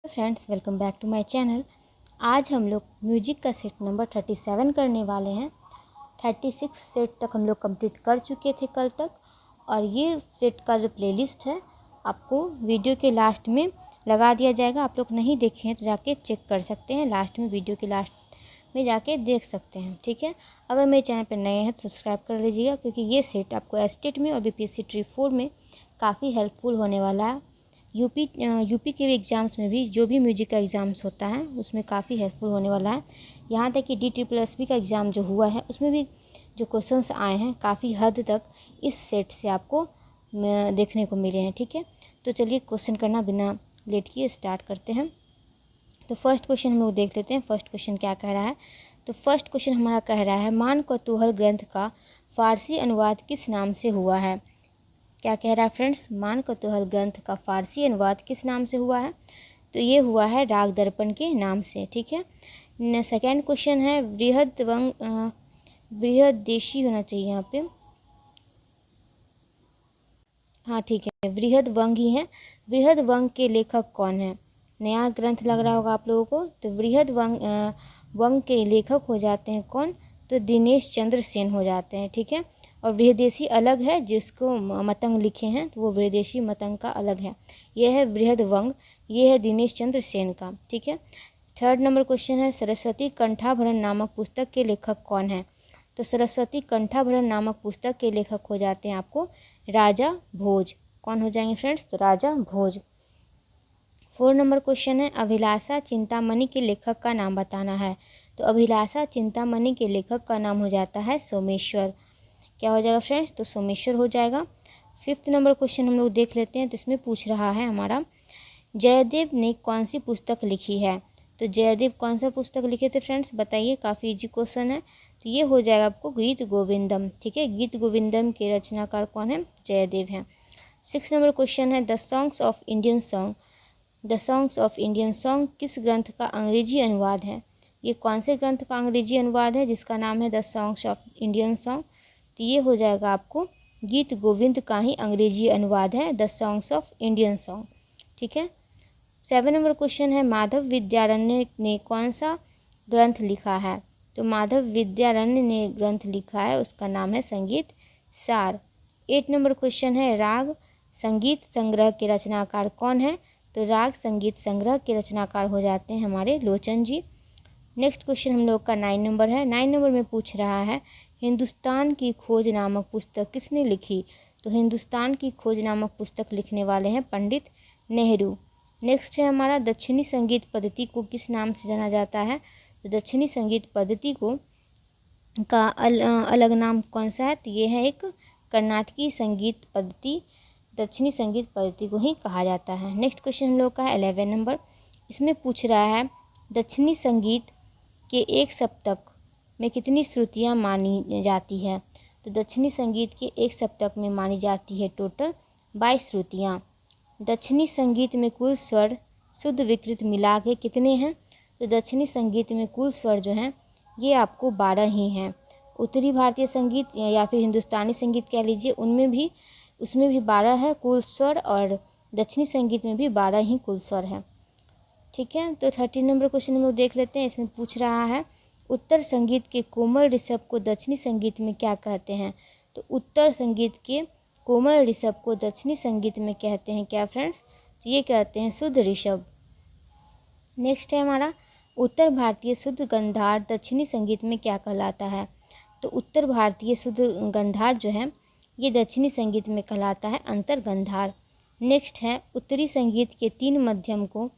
Friends, welcome back to my channel. आज हम लोग म्यूजिक का सेट नंबर 37 करने वाले हैं। 36 सेट तक हम लोग कंप्लीट कर चुके थे कल तक, और ये सेट का जो प्लेलिस्ट है आपको वीडियो के लास्ट में लगा दिया जाएगा। आप लोग नहीं देखे हैं तो जाके चेक कर सकते हैं, लास्ट में वीडियो के लास्ट में जाके देख सकते हैं, ठीक है। अगर मेरे चैनल पर नए हैं तो सब्सक्राइब कर लीजिएगा, क्योंकि ये सेट आपको एस्टेट में और बीपीएससी ट्री 4 में काफ़ी हेल्पफुल होने वाला है। यूपी के भी एग्ज़ाम्स में भी, जो भी म्यूजिक का एग्ज़ाम्स होता है उसमें काफ़ी हेल्पफुल होने वाला है। यहाँ तक कि DSSB का एग्ज़ाम जो हुआ है उसमें भी जो क्वेश्चंस आए हैं काफ़ी हद तक इस सेट से आपको देखने को मिले हैं, ठीक है। तो चलिए क्वेश्चन करना बिना लेट किए स्टार्ट करते हैं। तो फर्स्ट क्वेश्चन हम लोग देख लेते हैं, फर्स्ट क्वेश्चन क्या कह रहा है। तो फर्स्ट क्वेश्चन हमारा कह रहा है, मान कौतूहल ग्रंथ का फारसी अनुवाद किस नाम से हुआ है। क्या कह रहा है फ्रेंड्स, मान कौतूहल ग्रंथ का फारसी अनुवाद किस नाम से हुआ है। तो ये हुआ है राग दर्पण के नाम से, ठीक है। सेकेंड क्वेश्चन है, बृहदेशी होना चाहिए यहाँ पे, हाँ ठीक है, बृहदवंग ही है। बृहदवंग के लेखक कौन है। नया ग्रंथ लग रहा होगा आप लोगों को। तो वंग के लेखक हो जाते हैं कौन, तो दिनेश चंद्र सेन हो जाते हैं, ठीक है। और बृहदेशी अलग है, जिसको मतंग लिखे हैं तो वो बृहदेशी मतंग का अलग है। यह है बृहदवंग, ये है दिनेश चंद्र सेन का, ठीक है। थर्ड नंबर क्वेश्चन है, सरस्वती कंठाभरण नामक पुस्तक के लेखक कौन है। तो सरस्वती कंठाभरण नामक पुस्तक के लेखक हो जाते हैं आपको राजा भोज। कौन हो जाएंगे फ्रेंड्स, तो राजा भोज। 4 नंबर क्वेश्चन है, अभिलाषा चिंतामणि के लेखक का नाम बताना है। तो अभिलाषा चिंतामणि के लेखक का नाम हो जाता है सोमेश्वर। क्या हो जाएगा फ्रेंड्स, तो सोमेश्वर हो जाएगा। 5th नंबर क्वेश्चन हम लोग देख लेते हैं। तो इसमें पूछ रहा है हमारा, जयदेव ने कौन सी पुस्तक लिखी है। तो जयदेव कौन सा पुस्तक लिखे थे फ्रेंड्स, बताइए, काफ़ी इजी क्वेश्चन है। तो ये हो जाएगा आपको गीत गोविंदम, ठीक है। गीत गोविंदम के रचनाकार कौन है, जयदेव हैं। 6 नंबर क्वेश्चन है, the songs of Indian song. The songs of Indian song किस ग्रंथ का अंग्रेजी अनुवाद है। ये कौन से ग्रंथ का अंग्रेजी अनुवाद है जिसका नाम है the songs of Indian song. तो ये हो जाएगा आपको गीत गोविंद का ही अंग्रेजी अनुवाद है, the songs of Indian song, ठीक है। 7 नंबर क्वेश्चन है, माधव विद्यारण्य ने कौन सा ग्रंथ लिखा है। तो माधव विद्यारण्य ने ग्रंथ लिखा है, उसका नाम है संगीत सार। 8 नंबर क्वेश्चन है, राग संगीत संग्रह के रचनाकार कौन है। तो राग संगीत संग्रह के रचनाकार हो जाते हैं हमारे लोचन जी। नेक्स्ट क्वेश्चन हम लोग का 9 नंबर है। 9 नंबर में पूछ रहा है, हिंदुस्तान की खोज नामक पुस्तक किसने लिखी। तो हिंदुस्तान की खोज नामक पुस्तक लिखने वाले हैं पंडित नेहरू। नेक्स्ट है हमारा, दक्षिणी संगीत पद्धति को किस नाम से जाना जाता है। तो दक्षिणी संगीत पद्धति को का अलग नाम कौन सा है। तो ये है एक कर्नाटकी संगीत पद्धति, दक्षिणी संगीत पद्धति को ही कहा जाता है। नेक्स्ट क्वेश्चन हम लोग का है 11 नंबर। इसमें पूछ रहा है, दक्षिणी संगीत के एक सप्तक में कितनी श्रुतियाँ मानी जाती है। तो दक्षिणी संगीत के एक सप्तक में मानी जाती है टोटल 22 श्रुतियाँ। दक्षिणी संगीत में कुल स्वर शुद्ध विकृत मिला के कितने हैं। तो दक्षिणी संगीत में कुल स्वर जो हैं ये आपको 12 ही हैं। उत्तरी भारतीय संगीत या फिर हिंदुस्तानी संगीत कह लीजिए, उसमें भी 12 है कुल स्वर, और दक्षिणी संगीत में भी 12 ही कुल स्वर है, ठीक है। तो 13 नंबर क्वेश्चन हम लोग देख लेते हैं। इसमें पूछ रहा है, उत्तर संगीत के कोमल ऋषभ को दक्षिणी संगीत में क्या कहते हैं। तो उत्तर संगीत के कोमल ऋषभ को दक्षिणी संगीत में कहते हैं क्या फ्रेंड्स, तो ये कहते हैं शुद्ध ऋषभ। नेक्स्ट है हमारा, उत्तर भारतीय शुद्ध गंधार दक्षिणी संगीत में क्या कहलाता है। तो उत्तर भारतीय शुद्ध गंधार जो है ये दक्षिणी संगीत में कहलाता है अंतर गंधार। नेक्स्ट है, उत्तरी संगीत के 3 मध्यम को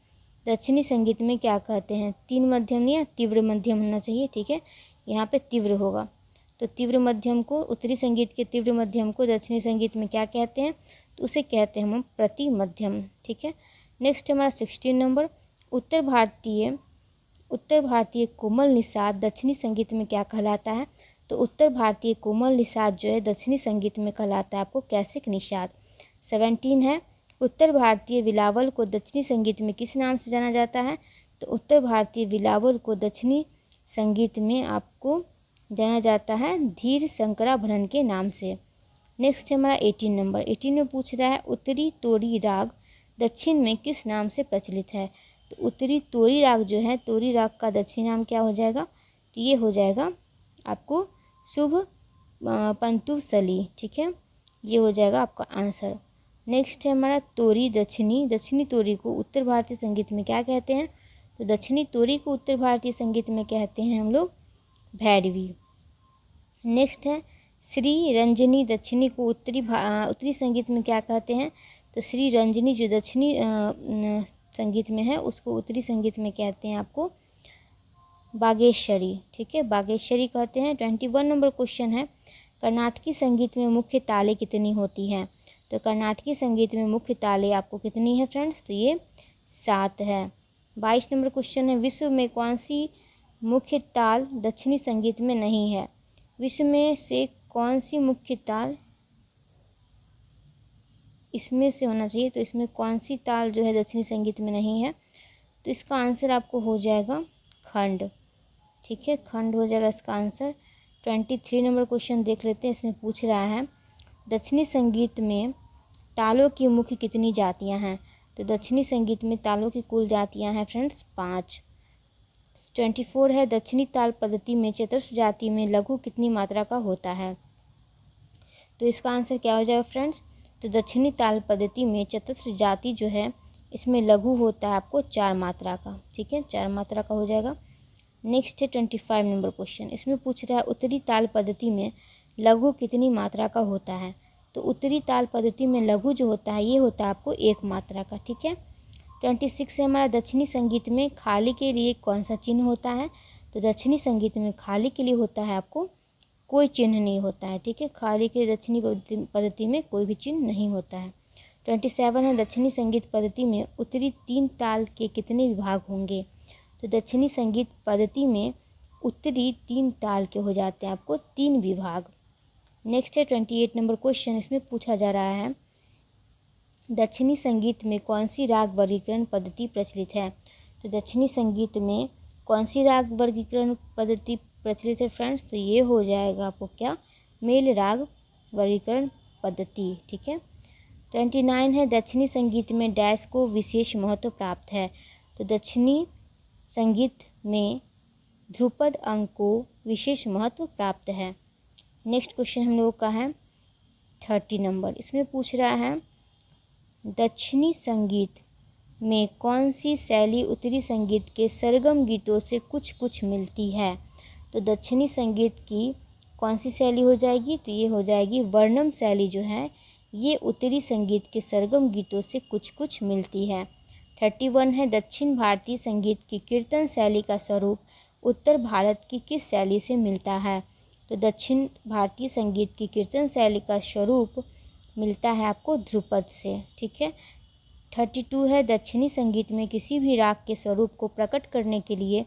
दक्षिणी संगीत में क्या कहते हैं। 3 मध्यम नहीं है, तीव्र मध्यम होना चाहिए, ठीक है, यहाँ पे तीव्र होगा। तो तीव्र मध्यम को, उत्तरी संगीत के तीव्र मध्यम को दक्षिणी संगीत में क्या कहते हैं, तो उसे कहते हैं हम प्रति मध्यम, ठीक है। नेक्स्ट हमारा 16 नंबर, उत्तर भारतीय कोमल निषाद दक्षिणी संगीत में क्या कहलाता है। तो उत्तर भारतीय कोमल निषाद जो है दक्षिणी संगीत में कहलाता है आपको कैसिक निषाद। 17 है, उत्तर भारतीय बिलावल को दक्षिणी संगीत में किस नाम से जाना जाता है। तो उत्तर भारतीय बिलावल को दक्षिणी संगीत में आपको जाना जाता है धीर शंकराभरण के नाम से। नेक्स्ट है हमारा 18 नंबर। 18 में पूछ रहा है, उत्तरी तोड़ी राग दक्षिण में किस नाम से प्रचलित है। तो उत्तरी तोरी राग जो है, तोरी राग का दक्षिणी नाम क्या हो जाएगा? तो ये हो जाएगा आपको शुभ पंतुसली। ठीक है, ये हो जाएगा आपका आंसर। नेक्स्ट है हमारा तोरी दक्षिणी। दक्षिणी तोरी को उत्तर भारतीय संगीत में क्या कहते हैं? तो दक्षिणी तोरी को उत्तर भारतीय संगीत में कहते हैं हम लोग भैरवी। नेक्स्ट है श्री रंजनी दक्षिणी को उत्तरी संगीत में क्या कहते हैं? तो श्री रंजनी जो दक्षिणी संगीत में है उसको उत्तरी संगीत में कहते हैं आपको बागेश्वरी। ठीक है, बागेश्वरी कहते हैं। 21 नंबर क्वेश्चन है, कर्नाटकी संगीत में मुख्य तालें कितनी होती हैं? तो कर्नाटकी संगीत में मुख्य तालें आपको कितनी है फ्रेंड्स? तो ये 7 है। 22 नंबर क्वेश्चन है, विश्व में कौन सी मुख्य ताल दक्षिणी संगीत में नहीं है? विश्व में से कौन सी मुख्य ताल इसमें से होना चाहिए? तो इसमें कौन सी ताल जो है दक्षिणी संगीत में नहीं है? तो इसका आंसर आपको हो जाएगा खंड। ठीक है, खंड हो जाएगा इसका आंसर। 23 नंबर क्वेश्चन देख लेते हैं। इसमें पूछ रहा है दक्षिणी संगीत में तालों की मुख्य कितनी जातियां हैं? तो दक्षिणी संगीत में तालों की कुल जातियां हैं फ्रेंड्स 5। 24 है, दक्षिणी ताल पद्धति में चतुर्थ जाति में लघु कितनी मात्रा का होता है? तो इसका आंसर क्या हो जाएगा फ्रेंड्स? तो दक्षिणी ताल पद्धति में चतुर्थ जाति जो है इसमें लघु होता है आपको 4 मात्रा का। ठीक है, 4 मात्रा का हो जाएगा। नेक्स्ट है 25 नंबर क्वेश्चन। इसमें पूछ रहा है उत्तरी ताल पद्धति में लघु कितनी मात्रा का होता है? तो उत्तरी ताल पद्धति में लघु जो होता है ये होता है आपको 1 मात्रा का। ठीक है, 26 है हमारा, दक्षिणी संगीत में खाली के लिए कौन सा चिन्ह होता है? तो दक्षिणी संगीत में खाली के लिए होता है आपको कोई चिन्ह नहीं होता है। ठीक है, खाली के दक्षिणी पद्धति में कोई भी चिन्ह नहीं होता है। 27 है, दक्षिणी संगीत पद्धति में उत्तरी 3 ताल के कितने विभाग होंगे? तो दक्षिणी संगीत पद्धति में उत्तरी 3 ताल के हो जाते हैं आपको 3 विभाग। नेक्स्ट है 28 नंबर क्वेश्चन। इसमें पूछा जा रहा है दक्षिणी संगीत में कौन सी राग वर्गीकरण पद्धति प्रचलित है? तो दक्षिणी संगीत में कौन सी राग वर्गीकरण पद्धति प्रचलित है फ्रेंड्स? तो ये हो जाएगा आपको क्या? मेल राग वर्गीकरण पद्धति। ठीक है, 29 है, दक्षिणी संगीत में डैश को विशेष महत्व प्राप्त है? तो दक्षिणी संगीत में ध्रुपद अंक को विशेष महत्व प्राप्त है। नेक्स्ट क्वेश्चन हम लोगों का है 30 नंबर। इसमें पूछ रहा है दक्षिणी संगीत में कौन सी शैली उत्तरी संगीत के सरगम गीतों से कुछ कुछ मिलती है? तो दक्षिणी संगीत की कौन सी शैली हो जाएगी? तो ये हो जाएगी वर्णम शैली जो है ये उत्तरी संगीत के सरगम गीतों से कुछ कुछ मिलती है। 31 है, दक्षिण भारतीय संगीत की कीर्तन शैली का स्वरूप उत्तर भारत की किस शैली से मिलता है? तो दक्षिण भारतीय संगीत की कीर्तन शैली का स्वरूप मिलता है आपको ध्रुपद से। ठीक है, 32 है, दक्षिणी संगीत में किसी भी राग के स्वरूप को प्रकट करने के लिए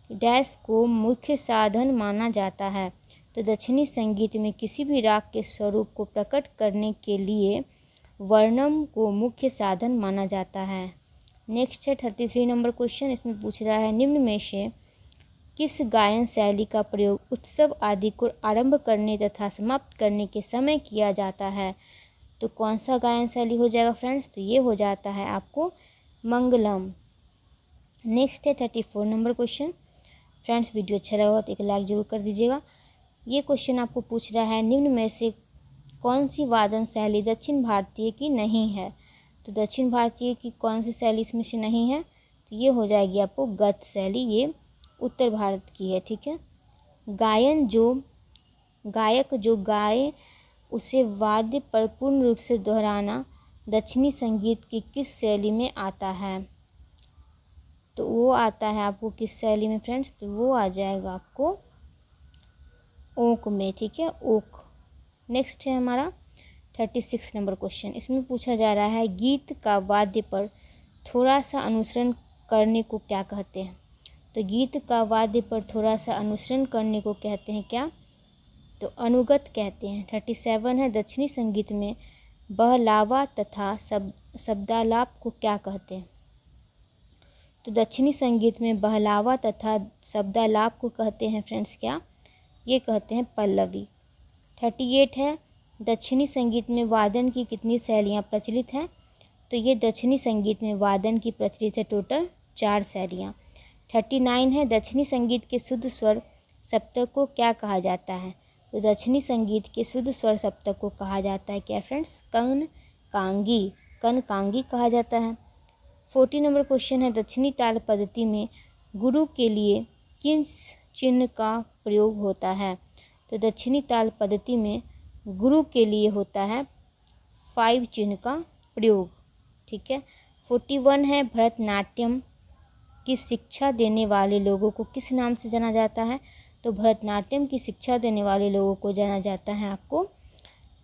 डैश को मुख्य साधन माना जाता है? तो दक्षिणी संगीत में किसी भी राग के स्वरूप को प्रकट करने के लिए वर्णम को मुख्य साधन माना जाता है। नेक्स्ट है 33 नंबर क्वेश्चन। इसमें पूछ रहा है निम्न में से किस गायन शैली का प्रयोग उत्सव आदि को आरंभ करने तथा समाप्त करने के समय किया जाता है? तो कौन सा गायन शैली हो जाएगा फ्रेंड्स? तो ये हो जाता है आपको मंगलम। नेक्स्ट है 34 नंबर क्वेश्चन। फ्रेंड्स वीडियो अच्छा लगा तो एक लाइक जरूर कर दीजिएगा। ये क्वेश्चन आपको पूछ रहा है निम्न में से कौन सी वादन शैली दक्षिण भारतीय की नहीं है? तो दक्षिण भारतीय की कौन सी शैली इसमें से नहीं है? तो ये हो जाएगी आपको गत शैली, ये उत्तर भारत की है। ठीक है, गायक जो गाए उसे वाद्य पर पूर्ण रूप से दोहराना दक्षिणी संगीत की किस शैली में आता है? तो वो आता है आपको किस शैली में फ्रेंड्स? तो वो आ जाएगा आपको ओक में। ठीक है, ओक। नेक्स्ट है हमारा 36 नंबर क्वेश्चन। इसमें पूछा जा रहा है गीत का वाद्य पर थोड़ा सा अनुसरण करने को क्या कहते हैं? तो गीत का वाद्य पर थोड़ा सा अनुसरण करने को कहते हैं क्या? तो अनुगत कहते हैं। 37 है, दक्षिणी संगीत में बहलावा तथा शब्दालाप को क्या कहते हैं? तो दक्षिणी संगीत में बहलावा तथा शब्दालाप को कहते हैं फ्रेंड्स क्या? ये कहते हैं पल्लवी। 38 है, दक्षिणी संगीत में वादन की कितनी शैलियाँ प्रचलित हैं? तो ये दक्षिणी संगीत में वादन की प्रचलित है टोटल 4 शैलियाँ। 39 है दक्षिणी संगीत के शुद्ध स्वर सप्तक को क्या कहा जाता है? तो दक्षिणी संगीत के शुद्ध स्वर सप्तक को कहा जाता है क्या फ्रेंड्स? कनकांगी, कनकांगी कहा जाता है। 40 नंबर क्वेश्चन है दक्षिणी ताल पद्धति में गुरु के लिए किस चिन्ह का प्रयोग होता है? तो दक्षिणी ताल पद्धति में गुरु के लिए होता है 5 चिन्ह का प्रयोग। ठीक है। 41 है भरतनाट्यम की शिक्षा देने वाले लोगों को किस नाम से जाना जाता है? तो भरतनाट्यम की शिक्षा देने वाले लोगों को जाना जाता है आपको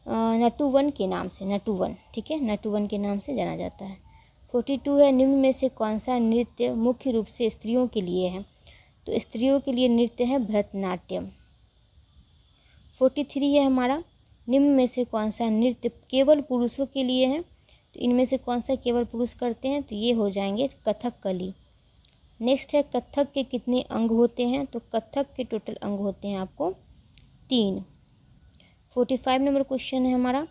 नटुवन के नाम से, नटुवन। ठीक है, नटुवन के नाम से जाना जाता है। 42 है निम्न में से कौन सा नृत्य मुख्य रूप से स्त्रियों के लिए है? तो स्त्रियों के लिए नृत्य है भरतनाट्यम। 43 है हमारा निम्न में से कौन सा नृत्य केवल पुरुषों के लिए है? तो इनमें से कौन सा केवल पुरुष करते हैं? तो ये हो जाएंगे कथकली। नेक्स्ट है कथक के कितने अंग होते हैं? तो कथक के टोटल अंग होते हैं आपको 3। 45 नंबर क्वेश्चन है हमारा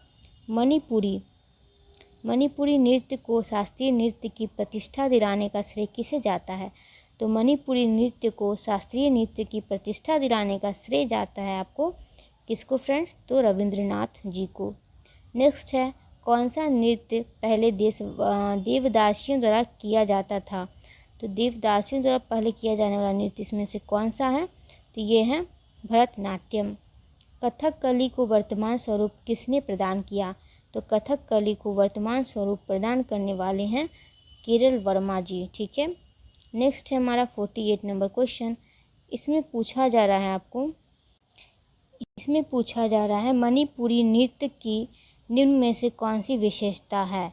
मणिपुरी नृत्य को शास्त्रीय नृत्य की प्रतिष्ठा दिलाने का श्रेय किसे जाता है? तो मणिपुरी नृत्य को शास्त्रीय नृत्य की प्रतिष्ठा दिलाने का श्रेय जाता है आपको किसको फ्रेंड्स? तो रविंद्रनाथ जी को। नेक्स्ट है कौन सा नृत्य पहले देवदासियों द्वारा किया जाता था? तो देवदासियों द्वारा पहले किया जाने वाला नृत्य इसमें से कौन सा है? तो ये है भरतनाट्यम। कथकली को वर्तमान स्वरूप किसने प्रदान किया? तो कथकली को वर्तमान स्वरूप प्रदान करने वाले हैं केरल वर्मा जी। ठीक है। नेक्स्ट है हमारा 48 नंबर क्वेश्चन। इसमें पूछा जा रहा है मणिपुरी नृत्य की निम्न में से कौन सी विशेषता है?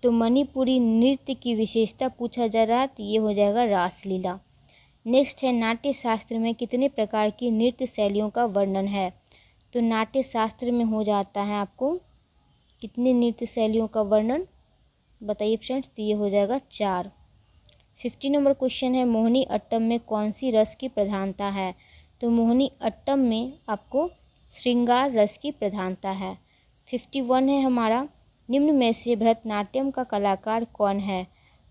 तो मणिपुरी नृत्य की विशेषता पूछा जा रहा है तो ये हो जाएगा रासलीला। नेक्स्ट है नाट्य शास्त्र में कितने प्रकार की नृत्य शैलियों का वर्णन है? तो नाट्य शास्त्र में हो जाता है आपको कितने नृत्य शैलियों का वर्णन बताइए फ्रेंड्स? तो ये हो जाएगा 4। 50 नंबर क्वेश्चन है मोहिनी अट्टम में कौन सी रस की प्रधानता है? तो मोहिनी अट्टम में आपको श्रृंगार रस की प्रधानता है। 51 है हमारा निम्न में से भरतनाट्यम का कलाकार कौन है?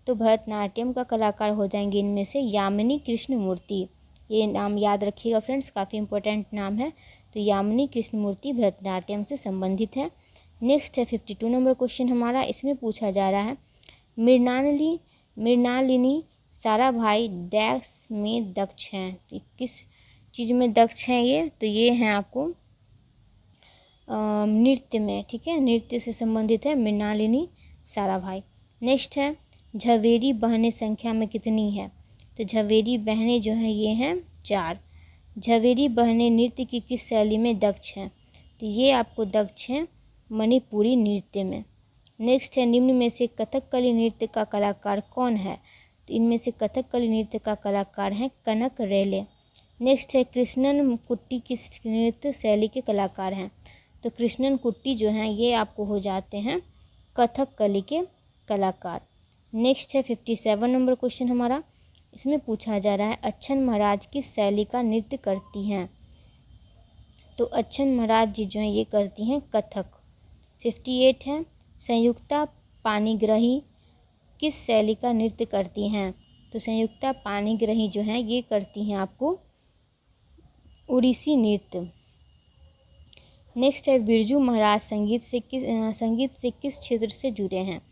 तो भरतनाट्यम का कलाकार हो जाएंगे इनमें से यामिनी कृष्णमूर्ति। ये नाम याद रखिएगा फ्रेंड्स, काफ़ी इंपॉर्टेंट नाम है। तो यामिनी कृष्णमूर्ति भरतनाट्यम से संबंधित है। नेक्स्ट है 52 नंबर क्वेश्चन हमारा। इसमें पूछा जा रहा है मृणालिनी साराभाई डैश में दक्ष हैं। तो किस चीज़ में दक्ष हैं ये? तो ये हैं आपको नृत्य में। ठीक है, नृत्य से संबंधित है मृणालिनी साराभाई। नेक्स्ट है झवेरी बहनें संख्या में कितनी है? तो झवेरी बहनें जो हैं ये हैं 4। झवेरी बहनें नृत्य की किस शैली में दक्ष हैं? तो ये आपको दक्ष हैं मणिपुरी नृत्य में। नेक्स्ट है निम्न में से कथकली नृत्य का कलाकार कौन है? तो इनमें से कथकली नृत्य का कलाकार हैं कनक रेले। नेक्स्ट है कृष्णन कुट्टी किस नृत्य शैली के कलाकार हैं? तो कृष्णन कुट्टी जो हैं ये आपको हो जाते हैं कथकली के कलाकार। नेक्स्ट है 57 नंबर क्वेश्चन हमारा। इसमें पूछा जा रहा है अच्छन महाराज किस शैली का नृत्य करती हैं? तो अच्छन महाराज जी जो हैं ये करती हैं कथक। 58 है संयुक्ता पाणिग्राही किस शैली का नृत्य करती हैं? तो संयुक्ता पाणिग्राही जो हैं ये करती हैं आपको उड़ीसी नृत्य। नेक्स्ट है बिरजू महाराज संगीत से किस क्षेत्र से जुड़े हैं?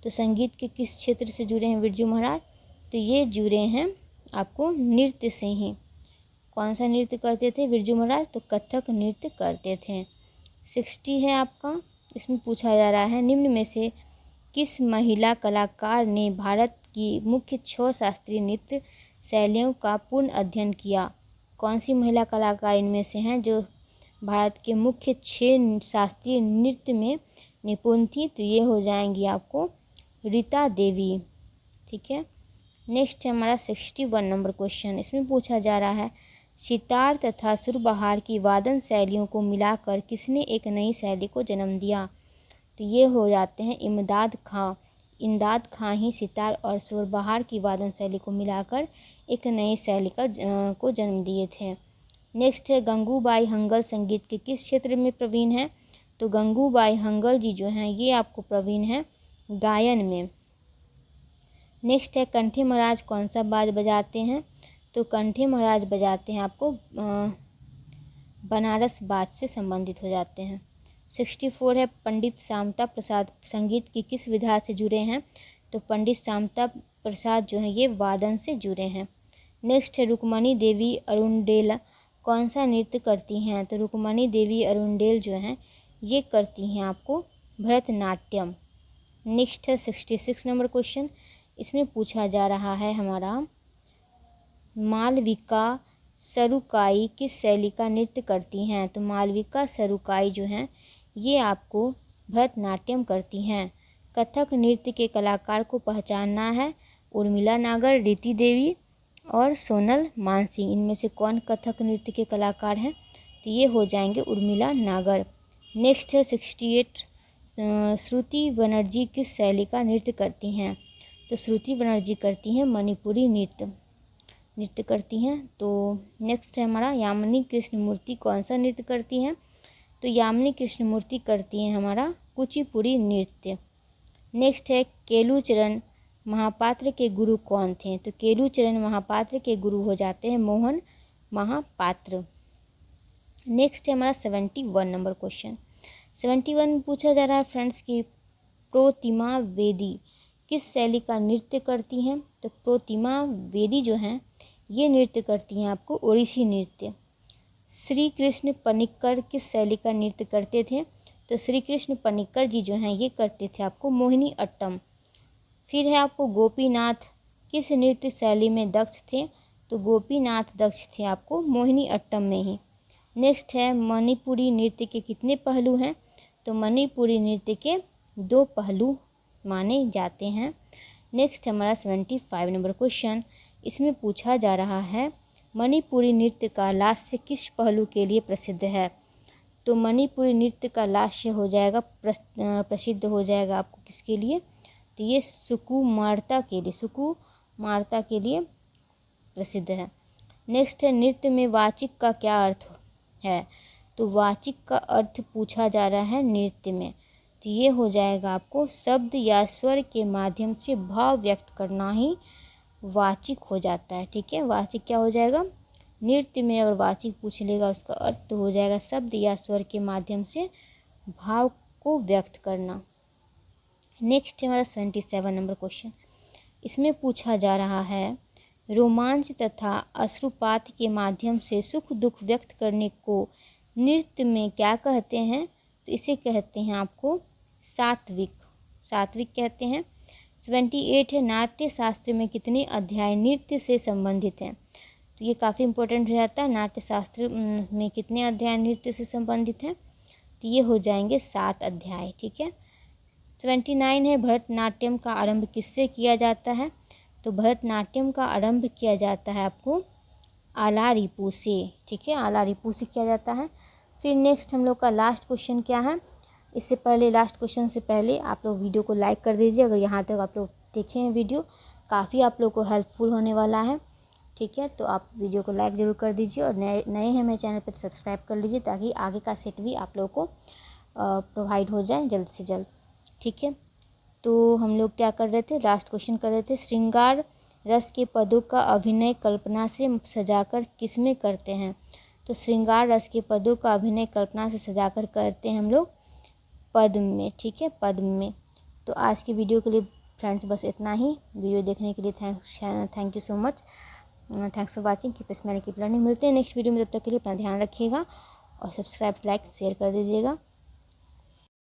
तो संगीत के किस क्षेत्र से जुड़े हैं बिरजू महाराज? तो ये जुड़े हैं आपको नृत्य से ही। कौन सा नृत्य करते थे बिरजू महाराज? तो कथक नृत्य करते थे। 60 है आपका। इसमें पूछा जा रहा है निम्न में से किस महिला कलाकार ने भारत की मुख्य 6 शास्त्रीय नृत्य शैलियों का पूर्ण अध्ययन किया? कौन सी महिला कलाकार इनमें से हैं जो भारत के मुख्य 6 शास्त्रीय नृत्य में निपुण थी? तो ये हो जाएंगी आपको रीता देवी। ठीक है। नेक्स्ट है हमारा 61 नंबर क्वेश्चन। इसमें पूछा जा रहा है सितार तथा सुरबहार की वादन शैलियों को मिलाकर किसने एक नई शैली को जन्म दिया? तो ये हो जाते हैं इमदाद खां ही सितार और सुरबहार की वादन शैली को मिलाकर एक नई शैली को जन्म दिए थे। नेक्स्ट है गंगूबाई हंगल संगीत के किस क्षेत्र में प्रवीण हैं? तो गंगूबाई हंगल जी जो हैं ये आपको प्रवीण हैं गायन में। नेक्स्ट है कंठी महाराज कौन सा बाज बजाते हैं, तो कंठी महाराज बजाते हैं आपको बनारस बाज से संबंधित हो जाते हैं। 64 है पंडित शामता प्रसाद संगीत की किस विधा से जुड़े हैं, तो पंडित शामता प्रसाद जो हैं ये वादन से जुड़े हैं। नेक्स्ट है रुक्मणी देवी अरुणडेल कौन सा नृत्य करती हैं, तो रुक्मणी देवी अरुणडेल जो हैं ये करती हैं आपको भरतनाट्यम। नेक्स्ट है 66 नंबर क्वेश्चन, इसमें पूछा जा रहा है हमारा मालविका सरुकाई किस शैली का नृत्य करती हैं, तो मालविका सरुकाई जो हैं ये आपको भरतनाट्यम करती हैं। कथक नृत्य के कलाकार को पहचानना है, उर्मिला नागर, रीति देवी और सोनल मानसिंह, इनमें से कौन कथक नृत्य के कलाकार हैं, तो ये हो जाएंगे उर्मिला नागर। नेक्स्ट है 68 श्रुति बनर्जी किस शैली का नृत्य करती हैं, तो श्रुति बनर्जी करती हैं मणिपुरी नृत्य करती हैं। तो नेक्स्ट है हमारा यामिनी कृष्णमूर्ति कौन सा नृत्य करती हैं, तो यामिनी कृष्णमूर्ति करती हैं हमारा कुचिपुड़ी नृत्य। नेक्स्ट है केलुचरण महापात्र के गुरु कौन थे, तो केलुचरण महापात्र के गुरु हो जाते हैं मोहन महापात्र। नेक्स्ट है हमारा 71 नंबर क्वेश्चन। 71 में पूछा जा रहा है फ्रेंड्स कि प्रोतिमा वेदी किस शैली का नृत्य करती हैं, तो प्रोतिमा वेदी जो हैं ये नृत्य करती हैं आपको ओडिसी नृत्य। श्री कृष्ण पनिक्कर किस शैली का नृत्य करते थे, तो श्री कृष्ण पनिक्कर जी जो हैं ये करते थे आपको मोहिनी अट्टम। फिर है आपको गोपीनाथ किस नृत्य शैली में दक्ष थे, तो गोपीनाथ दक्ष थे आपको मोहिनी अट्टम में ही। नेक्स्ट है मणिपुरी नृत्य के कितने पहलू हैं, तो मणिपुरी नृत्य के 2 पहलू माने जाते हैं। नेक्स्ट हमारा 75 नंबर क्वेश्चन, इसमें पूछा जा रहा है मणिपुरी नृत्य का लास्य किस पहलू के लिए प्रसिद्ध है, तो मणिपुरी नृत्य का लास्य हो जाएगा प्रसिद्ध हो जाएगा आपको किसके लिए, तो ये सुकुमारता के लिए प्रसिद्ध है। नेक्स्ट है नृत्य में वाचिक का क्या अर्थ है, तो वाचिक का अर्थ पूछा जा रहा है नृत्य में, तो ये हो जाएगा आपको शब्द या स्वर के माध्यम से भाव व्यक्त करना ही वाचिक हो जाता है। ठीक है, वाचिक क्या हो जाएगा, नृत्य में अगर वाचिक पूछ लेगा उसका अर्थ हो जाएगा शब्द या स्वर के माध्यम से भाव को व्यक्त करना। नेक्स्ट हमारा 77 नंबर क्वेश्चन, इसमें पूछा जा रहा है रोमांच तथा अश्रुपात के माध्यम से सुख दुख व्यक्त करने को नृत्य में क्या कहते हैं, तो इसे कहते हैं आपको सात्विक कहते हैं। 78 है नाट्य शास्त्र में कितने अध्याय नृत्य से संबंधित हैं, तो ये काफ़ी इंपॉर्टेंट रहता है, नाट्य शास्त्र में कितने अध्याय नृत्य से संबंधित हैं, तो ये हो जाएंगे 7 अध्याय। ठीक है। 79 है भरतनाट्यम का आरंभ किससे किया जाता है, तो भरतनाट्यम का आरंभ किया जाता है आपको आलारिपू से। ठीक है, आलारिपू से किया जाता है। फिर नेक्स्ट हम लोग का लास्ट क्वेश्चन क्या है, इससे पहले लास्ट क्वेश्चन से पहले आप लोग वीडियो को लाइक कर दीजिए, अगर यहाँ तक आप लोग देखे हैं वीडियो काफ़ी आप लोग को हेल्पफुल होने वाला है। ठीक है, तो आप वीडियो को लाइक ज़रूर कर दीजिए और नए हैं मेरे चैनल पर तो सब्सक्राइब कर लीजिए ताकि आगे का सेट भी आप लोग को प्रोवाइड हो जाए जल्द से जल्द। ठीक है, तो हम लोग क्या कर रहे थे, लास्ट क्वेश्चन कर रहे थे श्रृंगार रस के पदों का अभिनय कल्पना से सजाकर किसमें करते हैं, तो श्रृंगार रस के पदों का अभिनय कल्पना से सजाकर करते हैं हम लोग पद्म में। ठीक है, पद्म में। तो आज की वीडियो के लिए फ्रेंड्स बस इतना ही, वीडियो देखने के लिए thank you so much, thanks for watching, keep smiling keep learning. मिलते हैं नेक्स्ट वीडियो में, तब तक के लिए अपना ध्यान रखिएगा और सब्सक्राइब लाइक शेयर कर दीजिएगा।